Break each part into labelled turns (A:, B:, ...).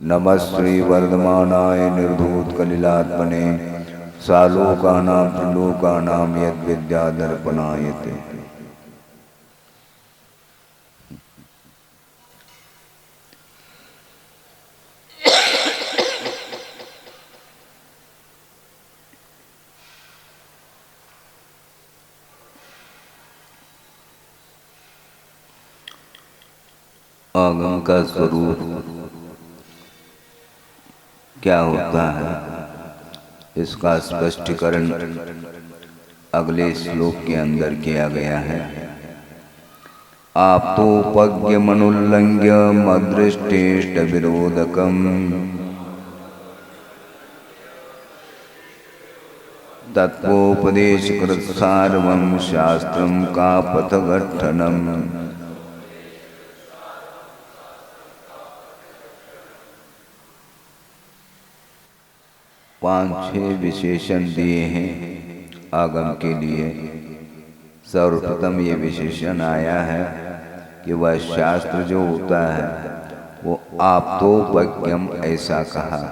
A: नमः श्री वर्धमानाय निर्धूत कलिलात्मने सालोकानां त्रिलोकानां यद्विद्यादर्पणायते। आगम का स्वरूप क्या होता है, इसका स्पष्टीकरण अगले श्लोक के अंदर किया गया है। आप्तोपज्ञ मनुल्लंघ्य मदृष्टेष्ट विरोधकम तत्वोपदेशकृत सार्वं शास्त्रं का पथगठनम। 5-6 विशेषण दिए हैं आगम के लिए। सर्वप्रथम ये विशेषण आया है कि वह शास्त्र जो होता है वो आप्तोपज्ञम ऐसा कहा,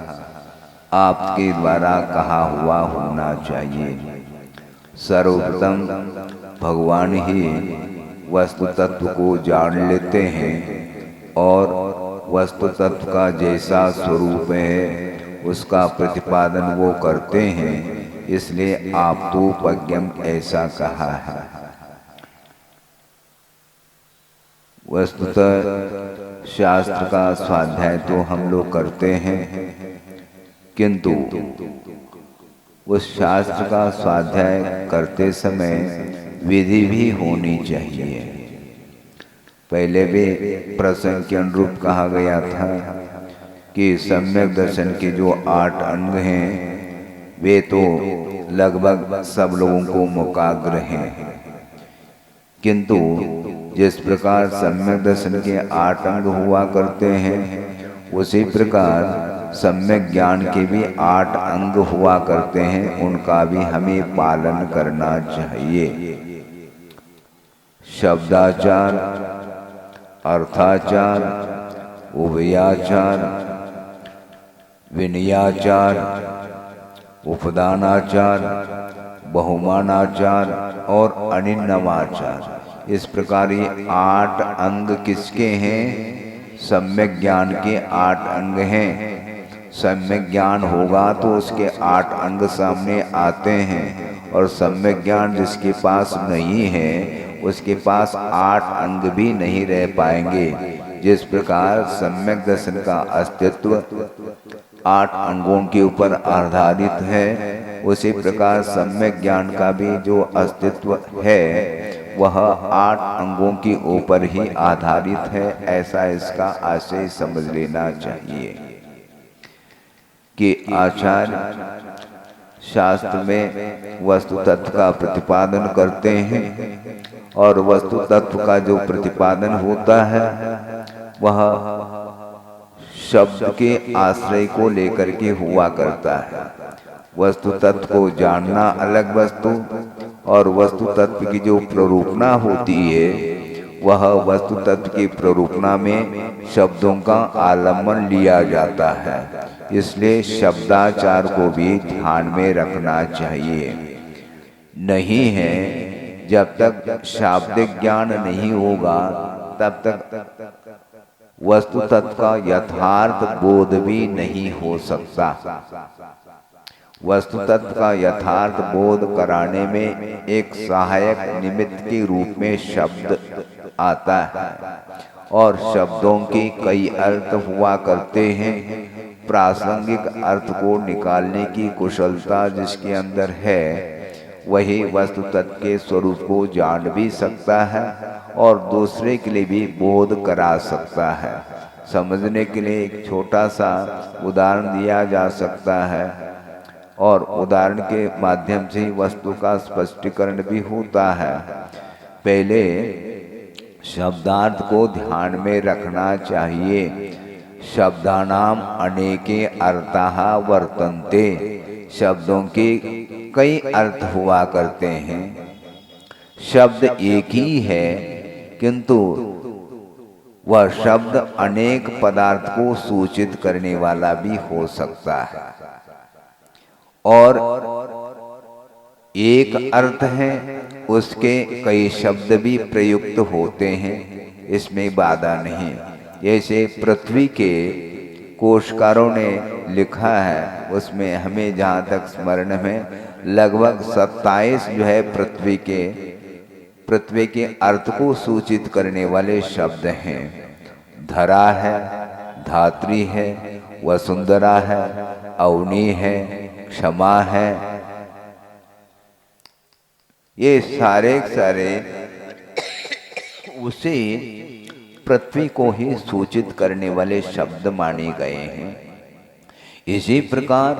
A: आपके द्वारा कहा हुआ होना चाहिए। सर्वप्रथम भगवान ही वस्तु तत्व को जान लेते हैं और वस्तु तत्व का जैसा स्वरूप है उसका प्रतिपादन वो करते हैं, इसलिए आप्तोपज्ञम ऐसा कहा है। वस्तुतः शास्त्र का स्वाध्याय तो हम लोग करते हैं, किंतु उस शास्त्र का स्वाध्याय करते समय विधि भी होनी चाहिए। पहले भी प्रसंग के अनुरूप कहा गया था कि सम्यक दर्शन के जो 8 अंग हैं वे तो लगभग सब लोगों को मुकाग्र हैं, किंतु जिस प्रकार सम्यक दर्शन के 8 अंग हुआ करते हैं उसी प्रकार सम्यक ज्ञान के भी 8 अंग हुआ करते हैं, उनका भी हमें पालन करना चाहिए। शब्दाचार, अर्थाचार, उभयाचार, विनयाचार, उपदानाचार, बहुमानाचार और अनिन्नवाचार, इस प्रकार ये 8 अंग किसके हैं? सम्यक ज्ञान के 8 अंग हैं। सम्यक ज्ञान होगा तो उसके 8 अंग सामने आते हैं, और सम्यक ज्ञान जिसके पास नहीं है उसके पास 8 अंग भी नहीं रह पाएंगे। जिस प्रकार सम्यक दर्शन का अस्तित्व 8 अंगों के ऊपर आधारित है, उसी प्रकार सम्यक ज्ञान का भी जो अस्तित्व है वह 8 अंगों के ऊपर ही आधारित है। ऐसा इसका आशय समझ लेना चाहिए कि आचार्य शास्त्र में वस्तु तत्व का प्रतिपादन करते हैं, और वस्तु तत्व का जो प्रतिपादन होता है वह शब्द के आश्रय को लेकर के हुआ करता है। वस्तु तत्व को जानना अलग वस्तु, और वस्तु तत्व की जो प्ररूपणा होती है वह वस्तु तत्व की प्ररूपणा में शब्दों का आलम्बन लिया जाता है। इसलिए शब्दाचार को भी ध्यान में रखना चाहिए। नहीं है, जब तक शाब्दिक ज्ञान नहीं होगा तब तक वस्तु तत्व का यथार्थ बोध भी नहीं हो सकता। वस्तु तत्व का यथार्थ बोध कराने में एक सहायक निमित्त के रूप में शब्द आता है, और शब्दों के कई अर्थ हुआ करते हैं। प्रासंगिक अर्थ को निकालने की कुशलता जिसके अंदर है वही वस्तु तत्व के स्वरूप को जान भी सकता है और दूसरे के लिए भी बोध करा सकता है। समझने के लिए एक छोटा सा उदाहरण दिया जा सकता है, और उदाहरण के माध्यम से वस्तु का स्पष्टीकरण भी होता है। पहले शब्दार्थ को ध्यान में रखना चाहिए। शब्दानाम अनेके अर्थाः वर्तन्ते, शब्दों के कई अर्थ हुआ करते हैं। शब्द एक ही है, किंतु वह शब्द अनेक पदार्थ को सूचित करने वाला भी हो सकता है और एक अर्थ है उसके कई शब्द भी प्रयुक्त होते हैं, इसमें बाधा नहीं। जैसे पृथ्वी के कोशकारों ने लिखा है, उसमें हमें जहाँ तक स्मरण में लगभग 27 जो है पृथ्वी के अर्थ को सूचित करने वाले शब्द हैं। धरा है, धात्री है, वसुंधरा है, अवनी है, क्षमा है, ये सारे उसी पृथ्वी को ही सूचित करने वाले शब्द माने गए हैं। इसी प्रकार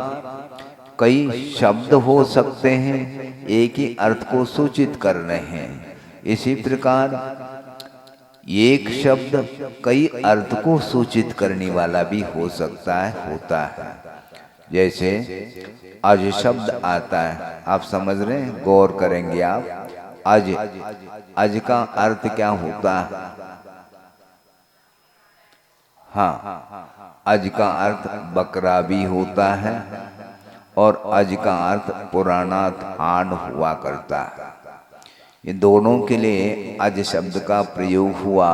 A: कई शब्द हो सकते हैं, एक ही अर्थ को सूचित कर रहे हैं। इसी प्रकार एक शब्द कई अर्थ को सूचित करने वाला भी हो सकता है, होता है। जैसे अज शब्द आता है, आप समझ रहे हैं, गौर करेंगे आप। अज का अर्थ क्या होता है? हाँ, अज का अर्थ बकरा भी होता है और अज का अर्थ पुराना थान हुआ करता है। ये दोनों के लिए अज शब्द का प्रयोग हुआ,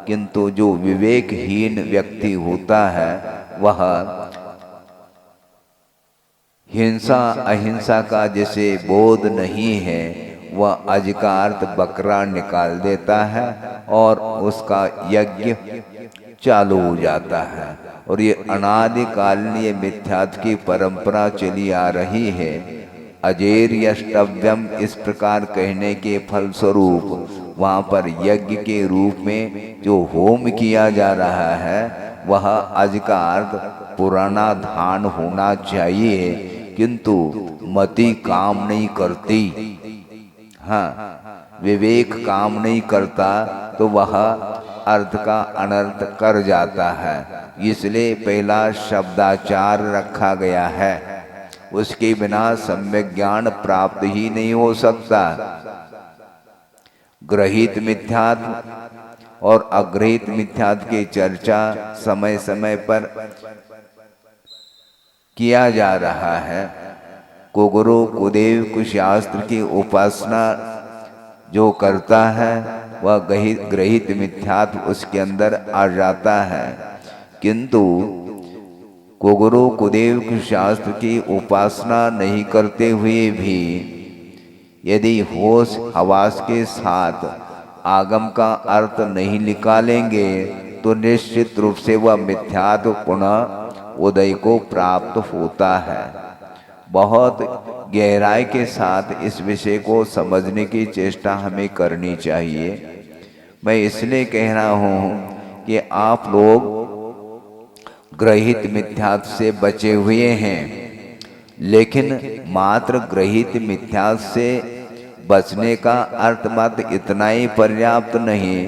A: किंतु जो विवेकहीन व्यक्ति होता है वह हिंसा अहिंसा का जैसे बोध नहीं है, वह अज का अर्थ बकरा निकाल देता है और उसका यज्ञ चालू हो जाता है। और ये अनादिकालीन ये मिथ्यात्व की परंपरा चली आ रही है। अजेर यष्टव्यम इस प्रकार कहने के फलस्वरूप वहाँ पर यज्ञ के रूप में जो होम किया जा रहा है वह अज का अर्थ पुराना धान होना चाहिए, किंतु मति काम नहीं करती। हाँ, विवेक काम नहीं करता तो वह अर्थ का अनर्थ कर जाता है। इसलिए पहला शब्दाचार रखा गया है, उसके बिना सम्यक ज्ञान प्राप्त ही नहीं हो सकता। ग्रहित मिथ्यात्व और अग्रहित मिथ्यात्व की चर्चा समय समय पर किया जा रहा है। कुगुरु कुदेव कुशास्त्र की उपासना जो करता है वह ग्रहित मिथ्यात्व उसके अंदर आ जाता है, किंतु कुगुरु कुदेव कुशास्त्र की उपासना नहीं करते हुए भी यदि होश हवास के साथ आगम का अर्थ नहीं निकालेंगे तो निश्चित रूप से वह मिथ्यात्व पुनः उदय को प्राप्त होता है। बहुत गहराई के साथ इस विषय को समझने की चेष्टा हमें करनी चाहिए। मैं इसलिए कह रहा हूँ कि आप लोग ग्रहित मिथ्यात्व से बचे हुए हैं, लेकिन मात्र ग्रहित मिथ्यात्व से बचने का अर्थ मात्र इतना ही पर्याप्त नहीं,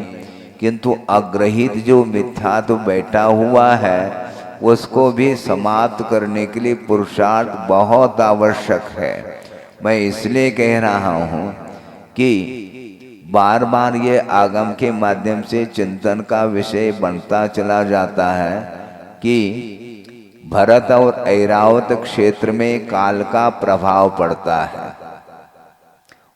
A: किंतु अग्रहित जो मिथ्यात्व बैठा हुआ है उसको भी समाप्त करने के लिए पुरुषार्थ बहुत आवश्यक है। मैं इसलिए कह रहा हूँ कि बार बार ये आगम के माध्यम से चिंतन का विषय बनता चला जाता है कि भरत और ऐरावत क्षेत्र में काल का प्रभाव पड़ता है।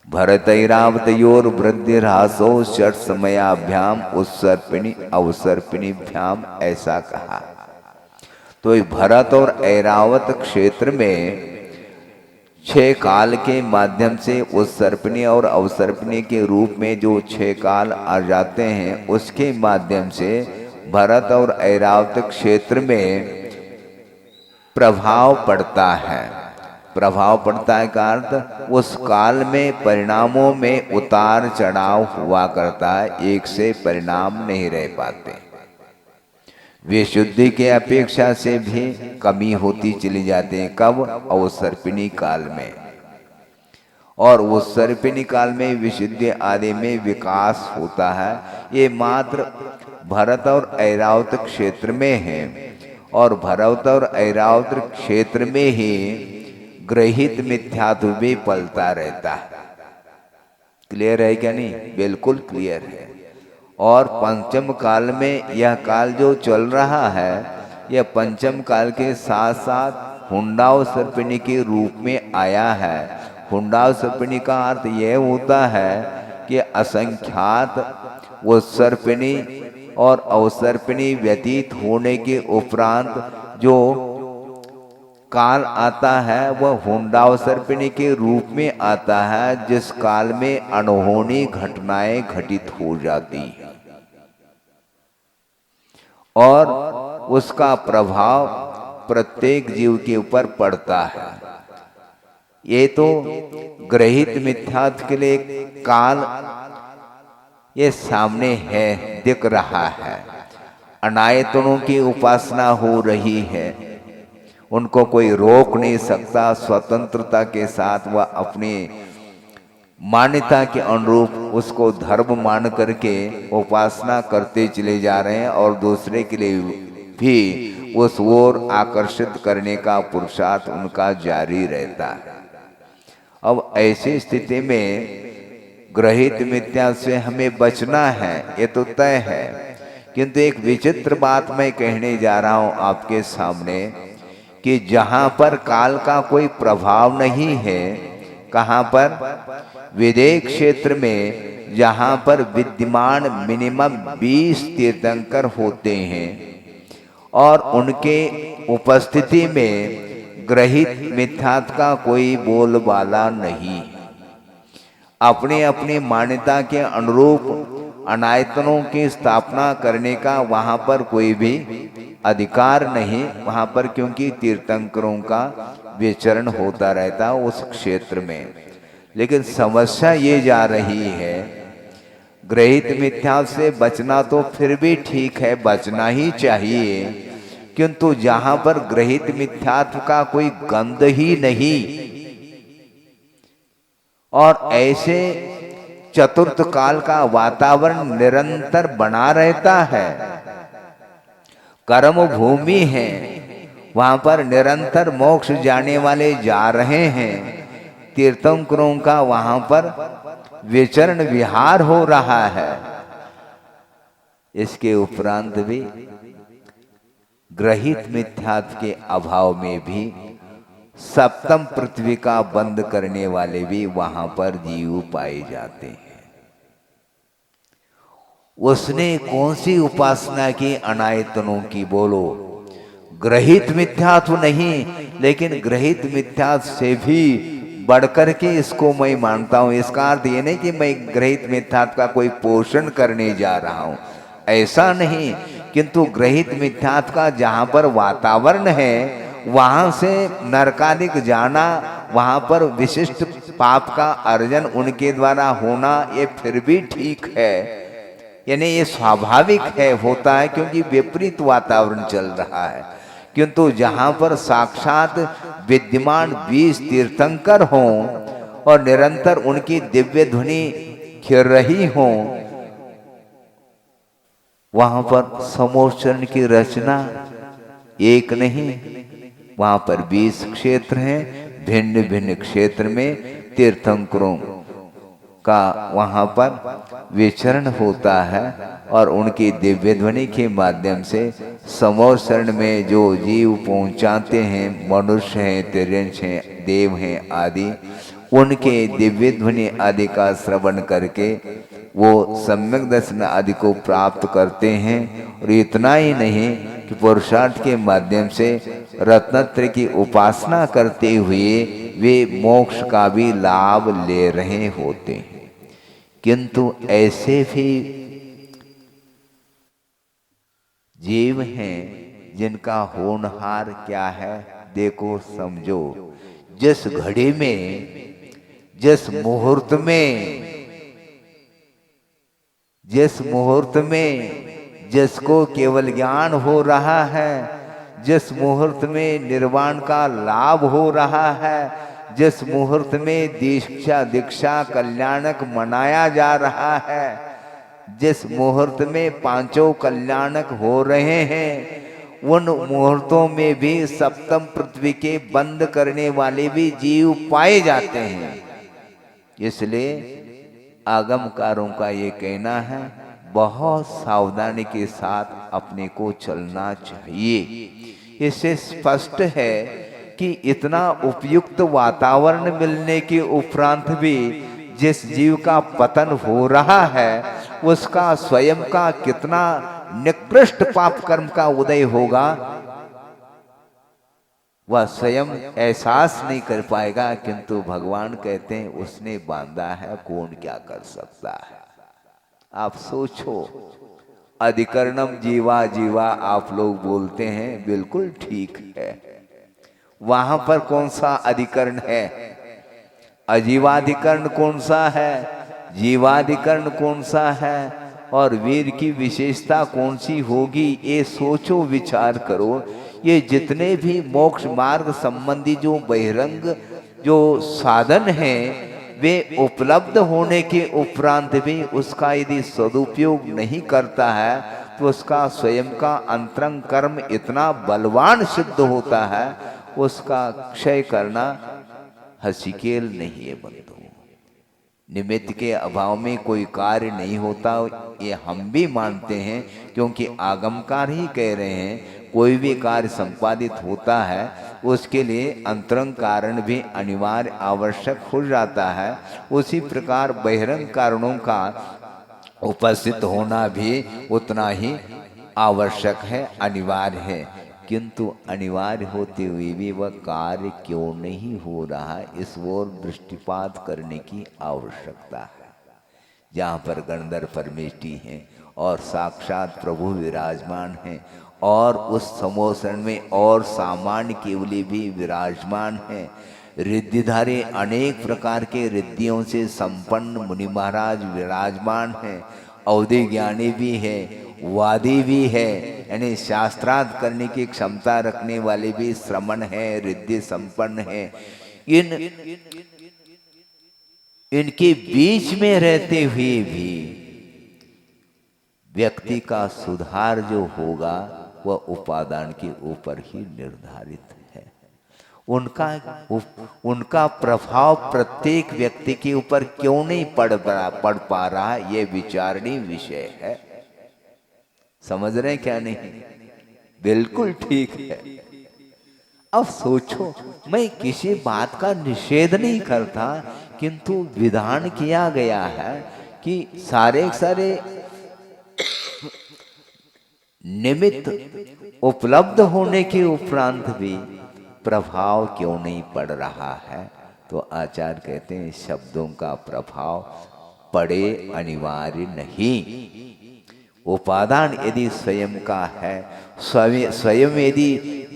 A: भरत ऐरावतयोर वृद्धि ह्रासो षट समयाभ्याम उत्सर्पिणी अवसर्पिणीभ्याम, ऐसा कहा। तो भरत और ऐरावत क्षेत्र में 6 काल के माध्यम से उत्सर्पिणी और अवसर्पिणी के रूप में जो 6 काल आ जाते हैं, उसके माध्यम से भरत और ऐरावत क्षेत्र में प्रभाव पड़ता है। प्रभाव पड़ता है का अर्थ उस काल में परिणामों में उतार चढ़ाव हुआ करता है, एक से परिणाम नहीं रह पाते। विशुद्धि के अपेक्षा से भी कमी होती चली जाती है। कब? अवसर्पिणी काल में। और उस सर्पिणी काल में विशुद्धि आदि में विकास होता है। ये मात्र भरत और ऐरावत क्षेत्र में है, और भरत और ऐरावत क्षेत्र में ही ग्रहित मिथ्यात्व भी पलता रहता है। क्लियर है क्या? नहीं, बिल्कुल क्लियर है। और पंचम काल में यह काल जो चल रहा है, यह पंचम काल के साथ साथ हुंडाव सर्पिणी के रूप में आया है। हुंडाव सर्पिणी का अर्थ यह होता है कि असंख्यात वो सर्पिणी और अवसर्पिणी व्यतीत होने के उपरांत जो काल आता है वह हुंडावसर्पिणी के रूप में आता है, जिस काल में अनहोनी घटनाएं घटित हो जाती हैं और उसका प्रभाव प्रत्येक जीव के ऊपर पड़ता है। ये तो ग्रहित मिथ्यात्व के लिए काल ये सामने है, दिख रहा है। अनायतनों की उपासना हो रही है, उनको कोई रोक नहीं सकता। स्वतंत्रता के साथ वह अपनी मान्यता के अनुरूप उसको धर्म मान करके उपासना करते चले जा रहे हैं और दूसरे के लिए भी उस ओर आकर्षित करने का पुरुषार्थ उनका जारी रहता है। अब ऐसी स्थिति में ग्रहित मिथ्या से हमें बचना है, ये तो तय है। किंतु एक विचित्र बात मैं कहने जा रहा हूं आपके सामने कि जहां पर काल का कोई प्रभाव नहीं है, कहां पर? विदेह क्षेत्र में, जहां पर विद्यमान मिनिमम 20 तीर्थंकर होते हैं और उनके उपस्थिति में ग्रहित मिथ्यात्व का कोई बोलबाला नहीं। अपनी अपनी मान्यता के अनुरूप अनायतनों की स्थापना करने का वहां पर कोई भी अधिकार नहीं वहां पर, क्योंकि तीर्थंकरों का विचरण होता रहता उस क्षेत्र में। लेकिन समस्या ये जा रही है, ग्रहित मिथ्या से बचना तो फिर भी ठीक है, बचना ही चाहिए, किंतु जहां पर ग्रहित मिथ्यात्व का कोई गंध ही नहीं और ऐसे चतुर्थ काल का वातावरण निरंतर बना रहता है, कर्म भूमि है, वहां पर निरंतर मोक्ष जाने वाले जा रहे हैं, तीर्थंकरों का वहां पर विचरण विहार हो रहा है। इसके उपरांत भी ग्रहित मिथ्यात्व के अभाव में भी सप्तम पृथ्वी का बंद करने वाले भी वहां पर जीव पाए जाते हैं। उसने कौन सी उपासना की? अनायतनों की। बोलो, ग्रहित मिथ्यात्व नहीं, लेकिन ग्रहित मिथ्यात्व से भी बढ़कर के इसको मैं मानता हूं। इसका अर्थ ये नहीं कि मैं ग्रहित मिथ्यात्व का कोई पोषण करने जा रहा हूं, ऐसा नहीं, किंतु ग्रहित मिथ्यात्व का जहां पर वातावरण है वहां से नरकादिक जाना, वहां पर विशिष्ट पाप का अर्जन उनके द्वारा होना, ये फिर भी ठीक है, यानी ये स्वाभाविक है, होता है, क्योंकि विपरीत वातावरण चल रहा है। किंतु जहां पर साक्षात विद्यमान 20 तीर्थंकर हों और निरंतर उनकी दिव्य ध्वनि खिर रही हो, वहां पर समोच्चरण की रचना एक नहीं, वहां पर 20 क्षेत्र हैं, भिन्न भिन्न क्षेत्र में तीर्थंकरों का वहां पर विचरण होता है और उनकी दिव्य ध्वनि के माध्यम से समोच्चरण में जो जीव पहुंचाते हैं, मनुष्य हैं, तिर्यंश हैं, देव हैं आदि, उनके दिव्य ध्वनि आदि का श्रवण करके वो सम्यक दर्शन आदि को प्राप्त करते हैं। और इतना ही नहीं कि पुरुषार्थ के माध्यम से रत्नत्रय की उपासना करते हुए वे मोक्ष का भी लाभ ले रहे होते हैं। किंतु ऐसे भी जीव हैं जिनका होनहार क्या है, देखो समझो। जिस घड़ी में, जिस मुहूर्त में जिसको केवल ज्ञान हो रहा है, जिस मुहूर्त में निर्वाण का लाभ हो रहा है, जिस मुहूर्त में दीक्षा कल्याणक मनाया जा रहा है, जिस मुहूर्त में पांचों कल्याणक हो रहे हैं, उन मुहूर्तों में भी सप्तम पृथ्वी के बंद करने वाले भी जीव पाए जाते हैं। इसलिए आगमकारों का ये कहना है, बहुत सावधानी के साथ अपने को चलना चाहिए। इससे स्पष्ट है कि इतना उपयुक्त वातावरण मिलने के उपरांत भी जिस जीव का पतन हो रहा है उसका स्वयं का कितना निकृष्ट पाप कर्म का उदय होगा वह स्वयं एहसास नहीं कर पाएगा, किंतु भगवान कहते हैं उसने बांधा है, कौन क्या कर सकता है। आप सोचो, अधिकरणम जीवा जीवा आप लोग बोलते हैं, बिल्कुल ठीक है। वहां पर कौन सा अधिकरण है? अजीवाधिकरण कौन सा है, जीवाधिकरण कौन सा है, और वीर की विशेषता कौन सी होगी? ये सोचो, विचार करो। ये जितने भी मोक्ष मार्ग संबंधी जो बहिरंग जो साधन हैं वे उपलब्ध होने के उपरांत भी उसका यदि सदुपयोग नहीं करता है तो उसका स्वयं का अंतरंग कर्म इतना बलवान सिद्ध होता है, उसका क्षय करना हसीकेल नहीं है बंधु। निमित्त के अभाव में कोई कार्य नहीं होता, ये हम भी मानते हैं, क्योंकि आगमकार ही कह रहे हैं कोई भी कार्य संपादित होता है उसके लिए अंतरंग कारण भी अनिवार्य आवश्यक हो जाता है। उसी प्रकार बहिरंग कारणों का उपस्थित होना भी उतना ही आवश्यक है, अनिवार्य है। किंतु अनिवार्य होते हुए भी वह कार्य क्यों नहीं हो रहा, इस ओर दृष्टिपात करने की आवश्यकता है। जहाँ पर गणधर परमेष्टि हैं और साक्षात प्रभु विराजमान हैं और उस समोसन में और सामान्य केवली भी विराजमान हैं, रिद्धिधारी अनेक प्रकार के रिद्धियों से संपन्न मुनि महाराज विराजमान हैं, अवधि ज्ञानी भी है, वादी भी है, यानी शास्त्रार्थ करने की क्षमता रखने वाले भी श्रमण है, रिद्धि संपन्न है। इनके बीच में रहते हुए भी व्यक्ति का सुधार जो होगा वह उपादान के ऊपर ही निर्धारित है। उनका प्रभाव प्रत्येक व्यक्ति के ऊपर क्यों नहीं पड़ पा रहा, यह विचारणीय विषय है। समझ रहे हैं क्या? नहीं, बिल्कुल ठीक है। अब सोचो, मैं किसी बात का निषेध नहीं करता, किंतु विधान किया गया है कि सारे निमित्त उपलब्ध होने के उपरांत भी प्रभाव क्यों नहीं पड़ रहा है। तो आचार्य कहते हैं शब्दों का प्रभाव पड़े अनिवार्य नहीं। उपादान यदि स्वयं का है, स्वयं यदि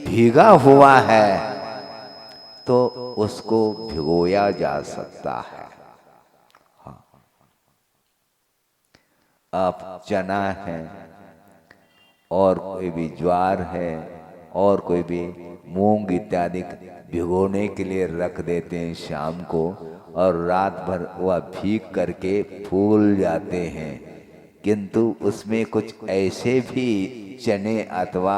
A: भीगा हुआ है तो उसको भिगोया जा सकता है। हाँ। आप चना है और कोई भी ज्वार है और कोई भी मूंग इत्यादि भिगोने के लिए रख देते हैं शाम को, और रात भर वह भीग करके फूल जाते हैं, किंतु उसमें कुछ ऐसे भी चने अथवा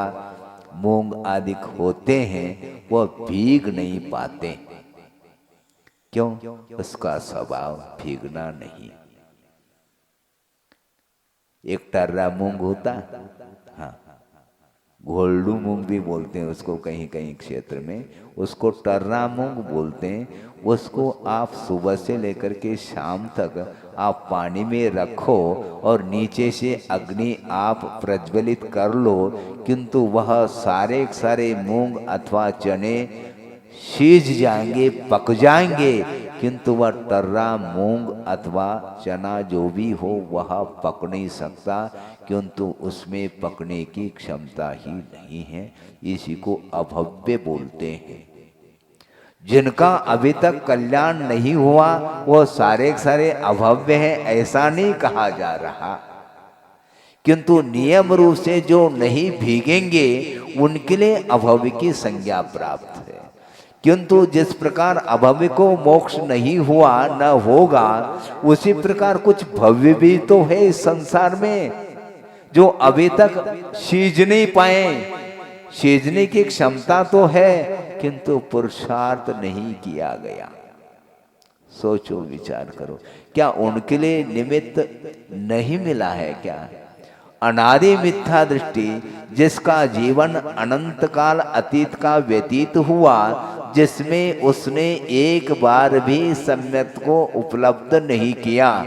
A: मूंग आदि होते हैं वह भीग नहीं पाते। क्यों? उसका स्वभाव भीगना नहीं। एक टर्रा मूंग होता, हाँ, घोलडू मूंग भी बोलते हैं उसको, कहीं कहीं क्षेत्र में उसको टर्रा मूंग बोलते हैं। उसको आप सुबह से लेकर के शाम तक आप पानी में रखो और नीचे से अग्नि आप प्रज्वलित कर लो, किंतु वह सारे मूंग अथवा चने सीज जाएंगे, पक जाएंगे, किंतु वह टर्रा मूंग अथवा चना जो भी हो वह पक नहीं सकता, किंतु उसमें पकने की क्षमता ही नहीं है। इसी को अभव्य बोलते हैं। जिनका अभी तक कल्याण नहीं हुआ वो सारे अभव्य हैं, ऐसा नहीं कहा जा रहा, किंतु नियम रूप से जो नहीं भीगेंगे उनके लिए अभव्य की संज्ञा प्राप्त है। किंतु जिस प्रकार अभव्य को मोक्ष नहीं हुआ न होगा, उसी प्रकार कुछ भव्य भी तो है इस संसार में जो अभी तक सीज नहीं पाए। सीजने की क्षमता तो है किंतु पुरुषार्थ नहीं किया गया। सोचो विचार करो, क्या उनके लिए निमित्त नहीं मिला है क्या? अनादि मिथ्या दृष्टि, जिसका जीवन अनंत काल अतीत का व्यतीत हुआ, जिसमें उसने एक बार भी सम्यक को उपलब्ध नहीं किया,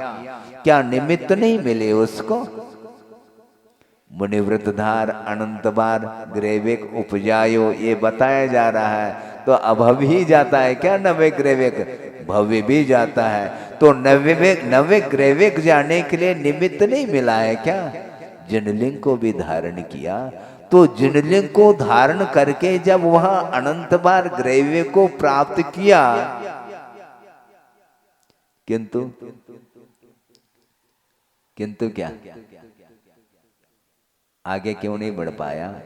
A: क्या निमित्त नहीं मिले उसको? मुनिवृतधार अनंत बार ग्रेविक उपजायो, ये बताया जा रहा है। तो अभव ही जाता है क्या नवे ग्रेविक? भव्य भी जाता है। तो नवे ग्रेविक जाने के लिए निमित्त नहीं मिला है क्या? जिनलिंग को भी धारण किया, तो जिनलिंग को धारण करके जब वह अनंत बार ग्रेविक को प्राप्त किया, किंतु क्या आगे क्यों नहीं बढ़ पाया?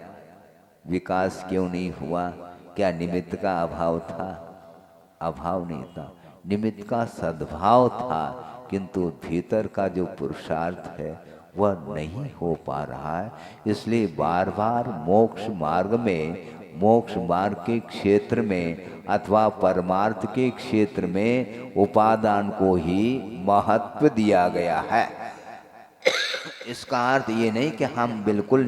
A: विकास क्यों नहीं हुआ? क्या निमित्त का अभाव था? अभाव नहीं था, निमित्त का सद्भाव था, किंतु भीतर का जो पुरुषार्थ है वह नहीं हो पा रहा है। इसलिए बार बार मोक्ष मार्ग में, मोक्ष मार्ग के क्षेत्र में अथवा परमार्थ के क्षेत्र में उपादान को ही महत्व दिया गया है। इसका अर्थ ये नहीं कि हम बिल्कुल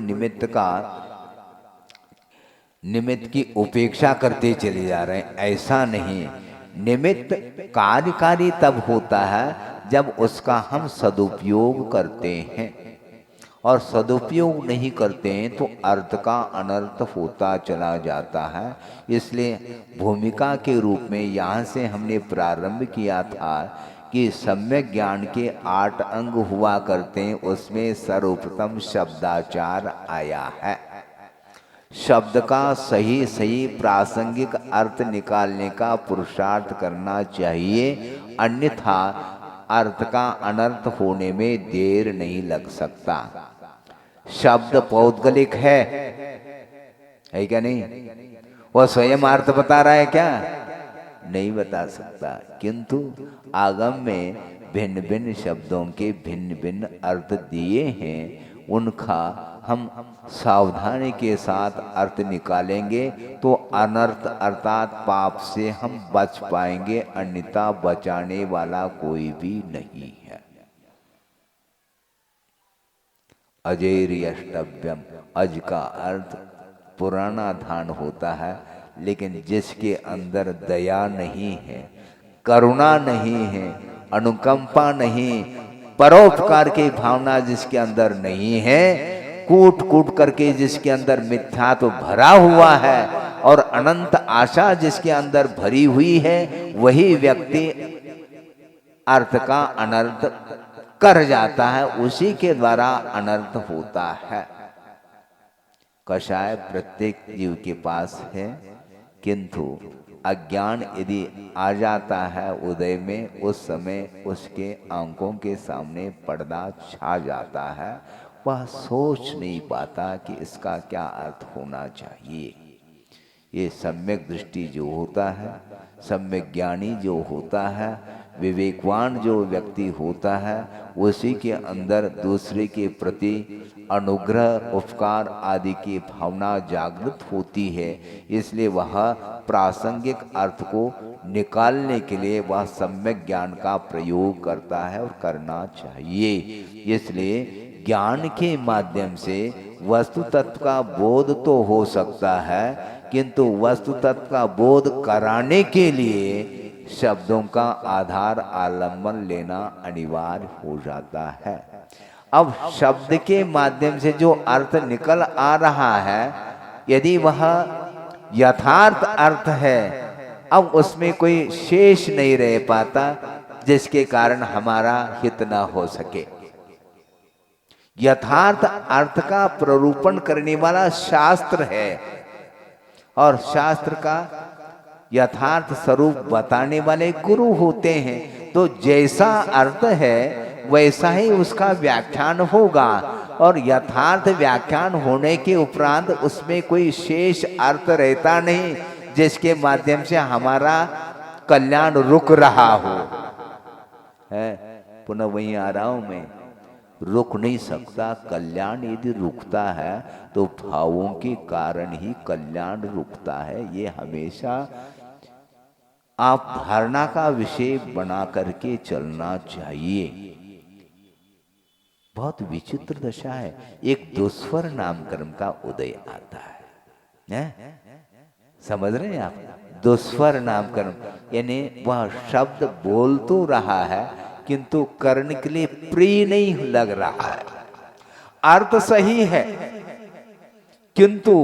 A: निमित्त की उपेक्षा करते चले जा रहे हैं, ऐसा नहीं। निमित्त कार्यकारी तब होता है जब उसका हम सदुपयोग करते हैं, और सदुपयोग नहीं करते हैं तो अर्थ का अनर्थ होता चला जाता है। इसलिए भूमिका के रूप में यहाँ से हमने प्रारंभ किया था कि सम्यक ज्ञान के 8 अंग हुआ करते हैं, उसमें सर्वप्रथम शब्दाचार आया है। शब्द का सही सही प्रासंगिक अर्थ निकालने का पुरुषार्थ करना चाहिए, अन्यथा अर्थ का अनर्थ होने में देर नहीं लग सकता। शब्द पौद्गलिक है क्या नहीं? वह स्वयं अर्थ बता रहा है क्या? नहीं बता सकता, किंतु आगम में भिन्न भिन्न शब्दों के भिन्न भिन्न अर्थ दिए हैं, उनका हम सावधानी के साथ अर्थ निकालेंगे तो अनर्थ अर्थात पाप से हम बच पाएंगे, अन्यथा बचाने वाला कोई भी नहीं है। अजेर्यष्टव्यम, अज का अर्थ पुराना धान होता है, लेकिन जिसके अंदर दया नहीं है, करुणा नहीं है, अनुकंपा नहीं, परोपकार की भावना जिसके अंदर नहीं है, कूट कूट करके जिसके अंदर मिथ्या तो भरा हुआ है और अनंत आशा जिसके अंदर भरी हुई है, वही व्यक्ति अर्थ का अनर्थ कर जाता है, उसी के द्वारा अनर्थ होता है। कषाय प्रत्येक जीव के पास है, किंतु अज्ञान यदि आ जाता है उदय में, उस समय उसके आंखों के सामने पर्दा छा जाता है, वह सोच नहीं पाता कि इसका क्या अर्थ होना चाहिए। ये सम्यक दृष्टि जो होता है, सम्यक ज्ञानी जो होता है, विवेकवान जो व्यक्ति होता है, उसी के अंदर दूसरे के प्रति अनुग्रह, उपकार आदि की भावना जागृत होती है। इसलिए वह प्रासंगिक अर्थ को निकालने के लिए वह सम्यक ज्ञान का प्रयोग करता है और करना चाहिए। इसलिए ज्ञान के माध्यम से वस्तु तत्व का बोध तो हो सकता है, किंतु वस्तु तत्व का बोध कराने के लिए शब्दों का आधार आलंबन लेना अनिवार्य हो जाता है। अब शब्द के माध्यम से जो अर्थ निकल आ रहा है, यदि वह यथार्थ अर्थ है, अब उसमें कोई शेष नहीं रह पाता जिसके कारण हमारा हित न हो सके। यथार्थ अर्थ का प्ररूपण करने वाला शास्त्र है, और शास्त्र का यथार्थ स्वरूप बताने वाले गुरु होते हैं। तो जैसा अर्थ है वैसा ही उसका व्याख्यान होगा, और यथार्थ व्याख्यान होने के उपरांत उसमें कोई शेष अर्थ रहता नहीं जिसके माध्यम से हमारा कल्याण रुक रहा हो। है, पुनः वहीं आ रहा हूं मैं, रुक नहीं सकता। कल्याण यदि रुकता है तो भावों के कारण ही कल्याण रुकता है। ये हमेशा आप धारणा का विषय बना करके चलना चाहिए। बहुत विचित्र दशा है, एक दुस्वर नामकरण का उदय आता है? समझ रहे हैं आप? दुस्वर नामकरण यानी वह शब्द बोल तो रहा है किंतु करने के लिए प्रिय नहीं लग रहा है। अर्थ सही है किंतु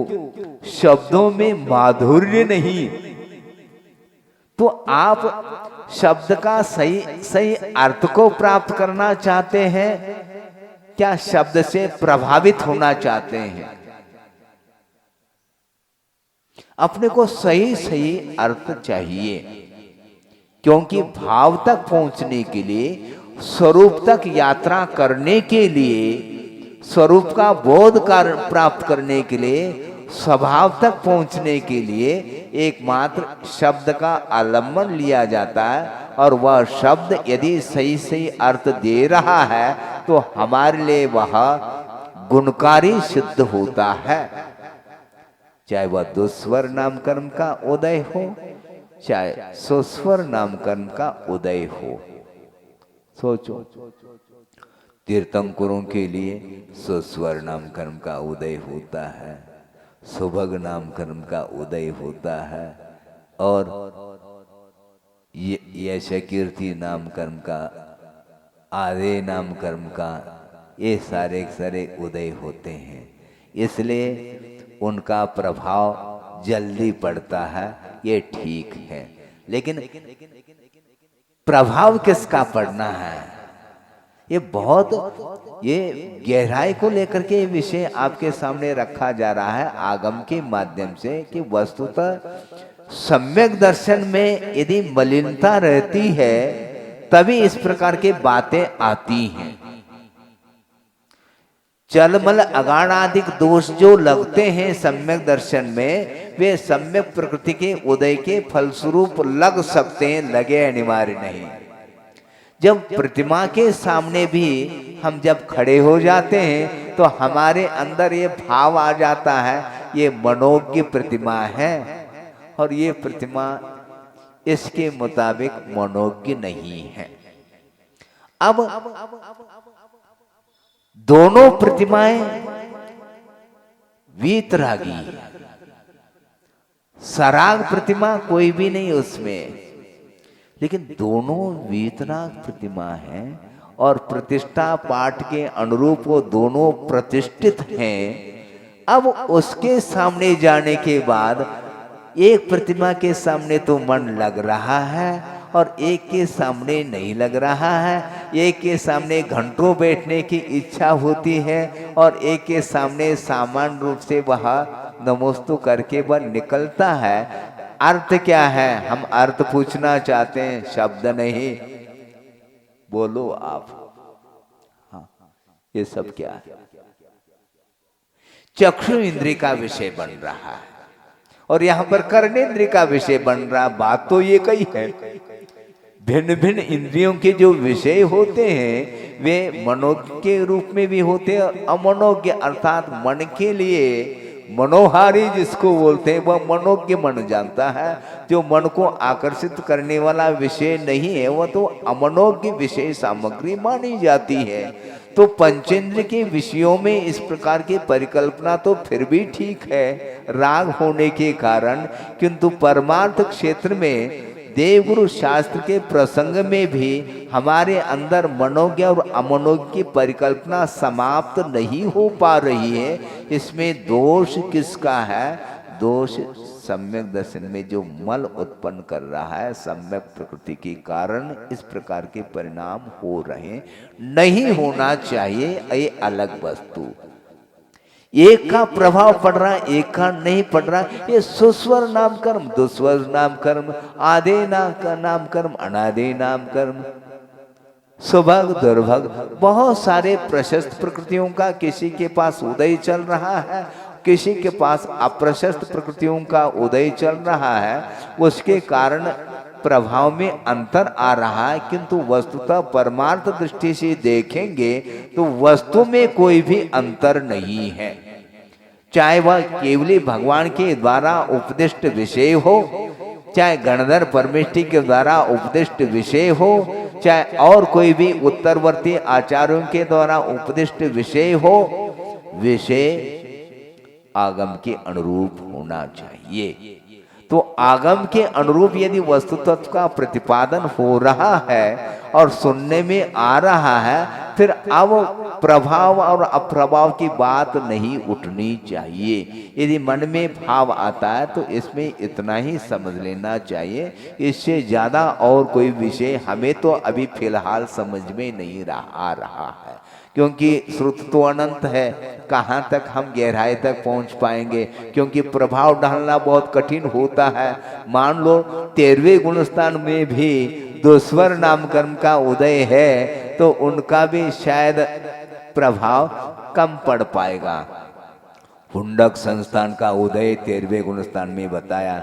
A: शब्दों में माधुर्य नहीं। तो आप शब्द का सही अर्थ को प्राप्त करना चाहते हैं, क्या शब्द से प्रभावित होना चाहते हैं? अपने को सही अर्थ चाहिए, क्योंकि भाव तक पहुंचने के लिए, स्वरूप तक यात्रा करने के लिए, स्वरूप का बोध प्राप्त करने के लिए, स्वभाव तक पहुंचने के लिए एकमात्र शब्द का आलम्बन लिया जाता है। और वह शब्द यदि सही अर्थ दे रहा है तो हमारे लिए वह गुणकारी सिद्ध होता है। चाहे वह दुस्वर नामकरण का उदय हो, चाहे सुस्वर नामकरण का उदय हो। सोचो, तीर्थंकरों के लिए सुस्वर नामकरण का उदय होता है, सुभग नामकरण का उदय होता है, और यश कीर्ति नामकरण का, आदे नामकरण का, ये सारे उदय होते हैं। इसलिए उनका प्रभाव जल्दी पड़ता है, ये ठीक है। लेकिन प्रभाव किसका पड़ना है, ये बहुत ये गहराई को लेकर के विषय आपके सामने रखा जा रहा है आगम के माध्यम से, कि वस्तुतः सम्यक दर्शन में यदि मलिनता रहती है तभी इस प्रकार की बातें आती हैं। चलमल अगाणादिक दोष जो लगते हैं सम्यक दर्शन में, वे सम्यक प्रकृति के उदय के फलस्वरूप लग सकते हैं, लगे अनिवार्य नहीं। जब प्रतिमा के सामने भी हम जब खड़े हो जाते हैं तो हमारे अंदर ये भाव आ जाता है, ये मनोज्ञ प्रतिमा है और ये प्रतिमा इसके मुताबिक मनोज्ञ नहीं है। अब दोनों प्रतिमाएं वीतरागी है, सराग प्रतिमा कोई भी नहीं उसमें, लेकिन दोनों वीतराग प्रतिमा है और प्रतिष्ठा पाठ के अनुरूप वो दोनों प्रतिष्ठित हैं। अब उसके सामने जाने के बाद एक प्रतिमा के सामने तो मन लग रहा है और एक के सामने नहीं लग रहा है। एक के सामने घंटों बैठने की इच्छा होती है और एक के सामने सामान्य रूप से वह नमोस्तु करके वह निकलता है। अर्थ क्या है, हम अर्थ पूछना चाहते हैं, शब्द नहीं। बोलो आप, हाँ, ये सब क्या है? चक्षु इंद्रिय का विषय बन रहा है और यहाँ पर कर्णेंद्रिय का विषय बन रहा। बात तो ये कही है, भिन्न भिन्न इंद्रियों के जो विषय होते हैं वे मनोज्ञ के रूप में भी होते हैं, अमनोज्ञ अर्थात मन के लिए मनोहारी जिसको बोलते हैं वह मनोज्ञ मन जानता है। जो मन को आकर्षित करने वाला विषय नहीं है वह तो अमनोज्ञ विषय सामग्री मानी जाती है। तो पंचेंद्र के विषयों में इस प्रकार की परिकल्पना तो फिर भी ठीक है राग होने के कारण, किंतु परमार्थ क्षेत्र में देवगुरु शास्त्र के प्रसंग में भी हमारे अंदर मनोज्ञ और अमनोज्ञ की परिकल्पना समाप्त नहीं हो पा रही है। इसमें दोष किसका है? दोष सम्यक दर्शन में जो मल उत्पन्न कर रहा है, सम्यक प्रकृति के कारण इस प्रकार के परिणाम हो रहे, नहीं होना चाहिए। ये अलग वस्तु, एक का प्रभाव पड़ रहा है एक का नहीं पड़ रहा। ये सुस्वर नाम कर्म, दुस्वर नाम कर्म, आदे नाम कर्म, अनादे नाम कर्म, सुभग दुर्भग, बहुत सारे प्रशस्त प्रकृतियों का किसी के पास उदय चल रहा है, किसी के पास अप्रशस्त प्रकृतियों का उदय चल रहा है। उसके कारण प्रभाव में अंतर आ रहा है, किंतु वस्तुतः परमार्थ दृष्टि से देखेंगे तो वस्तु में कोई भी अंतर नहीं है। चाहे वह केवली भगवान के द्वारा उपदिष्ट विषय हो, चाहे गणधर परमेष्ठी के द्वारा उपदिष्ट विषय हो, चाहे और कोई भी उत्तरवर्ती आचार्यों के द्वारा उपदिष्ट विषय हो, विषय आगम के अनुरूप होना चाहिए। तो आगम के अनुरूप यदि वस्तु तत्व का प्रतिपादन हो रहा है और सुनने में आ रहा है, फिर अब प्रभाव और अप्रभाव की बात नहीं उठनी चाहिए। यदि मन में भाव आता है तो इसमें इतना ही समझ लेना चाहिए, इससे ज्यादा और कोई विषय हमें तो अभी फिलहाल समझ में नहीं आ रहा है, क्योंकि श्रुत तो अनंत है, कहाँ तक हम गहराई तक पहुँच पाएंगे, क्योंकि प्रभाव डालना बहुत कठिन होता है। मान लो 13वें गुणस्थान में भी दोस्वर नामकर्म का उदय है तो उनका भी शायद प्रभाव कम पड़ पाएगा। हुंडक संस्थान का उदय 13वें गुणस्थान में बताया।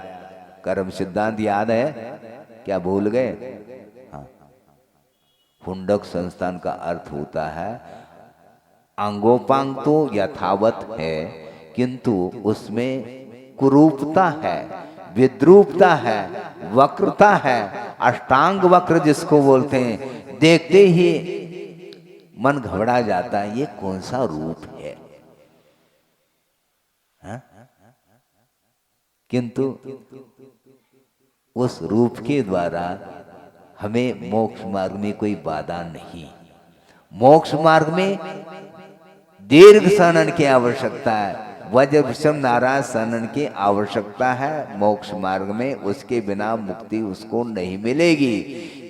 A: कर्म सिद्धांत याद है क्या, भूल गए? हाँ। हुंडक संस्थान का अर्थ होता है अंगोपांग तो यथावत है, किंतु उसमें कुरूपता है, विद्रूपता है, वक्रता है, अष्टांग वक्र जिसको बोलते हैं। देखते ही मन घबरा जाता है, ये कौन सा रूप है, हा? किंतु उस रूप के द्वारा हमें मोक्ष मार्ग में कोई बाधा नहीं। मोक्ष मार्ग में दीर्घ शनन की आवश्यकता है, वज्र विषम नाराज शनन की आवश्यकता है मोक्ष मार्ग में, उसके बिना मुक्ति उसको नहीं मिलेगी।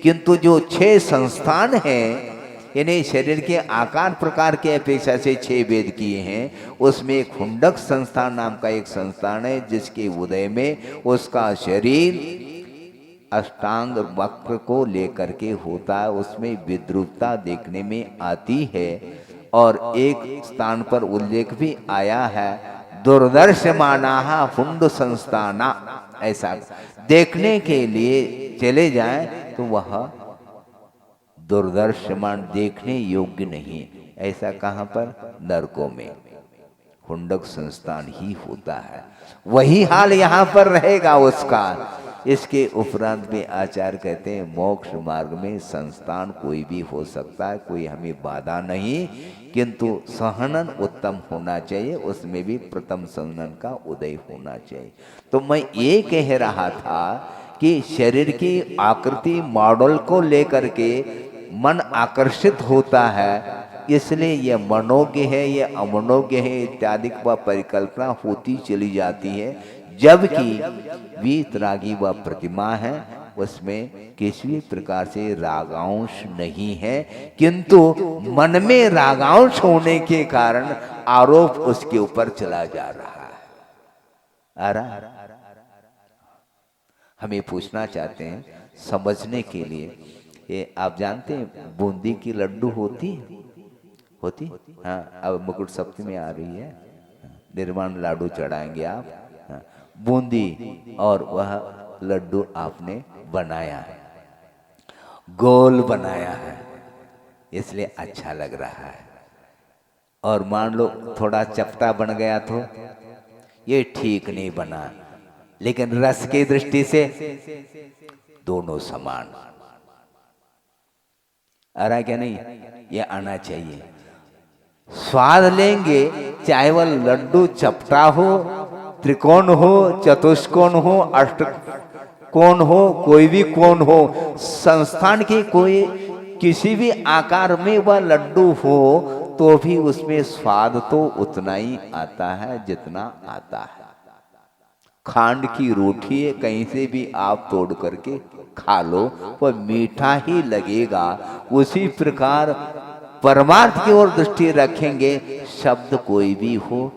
A: किंतु जो 6 संस्थान हैं, यानी शरीर के आकार प्रकार के अपेक्षा से 6 भेद किए हैं, उसमें एक हुंडक संस्थान नाम का एक संस्थान है, जिसके उदय में उसका शरीर अष्टांग वक्र को लेकर के होता है, उसमें विद्रूपता देखने में आती है। और एक स्थान पर उल्लेख भी आया है दुर्दर्शमाना हुंड संस्थाना, ऐसा देखने के लिए चले जाएं तो वह दुर्दर्शमान, देखने योग्य नहीं। ऐसा कहाँ पर? नरकों में हुंडक संस्थान ही होता है। वही हाल यहाँ पर रहेगा उसका। इसके उपरांत में आचार्य कहते हैं मोक्ष मार्ग में संस्थान कोई भी हो सकता है, कोई हमें बाधा नहीं, किंतु सहनन उत्तम होना चाहिए, उसमें भी प्रथम सहनन का उदय होना चाहिए। तो मैं ये कह रहा था कि शरीर की आकृति मॉडल को लेकर के मन आकर्षित होता है, इसलिए यह मनोज्ञ है, यह अमनोज्ञ है इत्यादि व परिकल्पना होती चली जाती है। जबकि वीतरागी व प्रतिमा है, उसमें किसी भी प्रकार से रागांश नहीं है, किंतु मन में रागांश होने के कारण आरोप उसके ऊपर चला जा रहा है। आ रहा हमें पूछना चाहते हैं समझने के लिए, ये आप जानते हैं बूंदी की लड्डू होती हाँ, अब मुकुट सप्तमी आ रही है, निर्वाण लाडू चढ़ाएंगे आप, हाँ, बूंदी और वह लड्डू आपने बनाया है, गोल बनाया है, इसलिए अच्छा लग रहा है। और मान लो थोड़ा चपटा बन गया तो ये ठीक नहीं बना, लेकिन रस की दृष्टि से दोनों समान। आ रहा क्या नहीं? ये आना चाहिए। स्वाद लेंगे, चाहे वह लड्डू चपटा हो, त्रिकोण हो, चतुष्कोण हो, अष्टकोण हो, कोई भी कोण हो, संस्थान की कोई किसी भी आकार में वह लड्डू हो, तो भी उसमें स्वाद तो उतना ही आता है जितना आता है। खांड की रोटी है, कहीं से भी आप तोड़ करके खा लो, वह मीठा ही लगेगा। उसी प्रकार परमार्थ की ओर दृष्टि रखेंगे, शब्द कोई भी हो,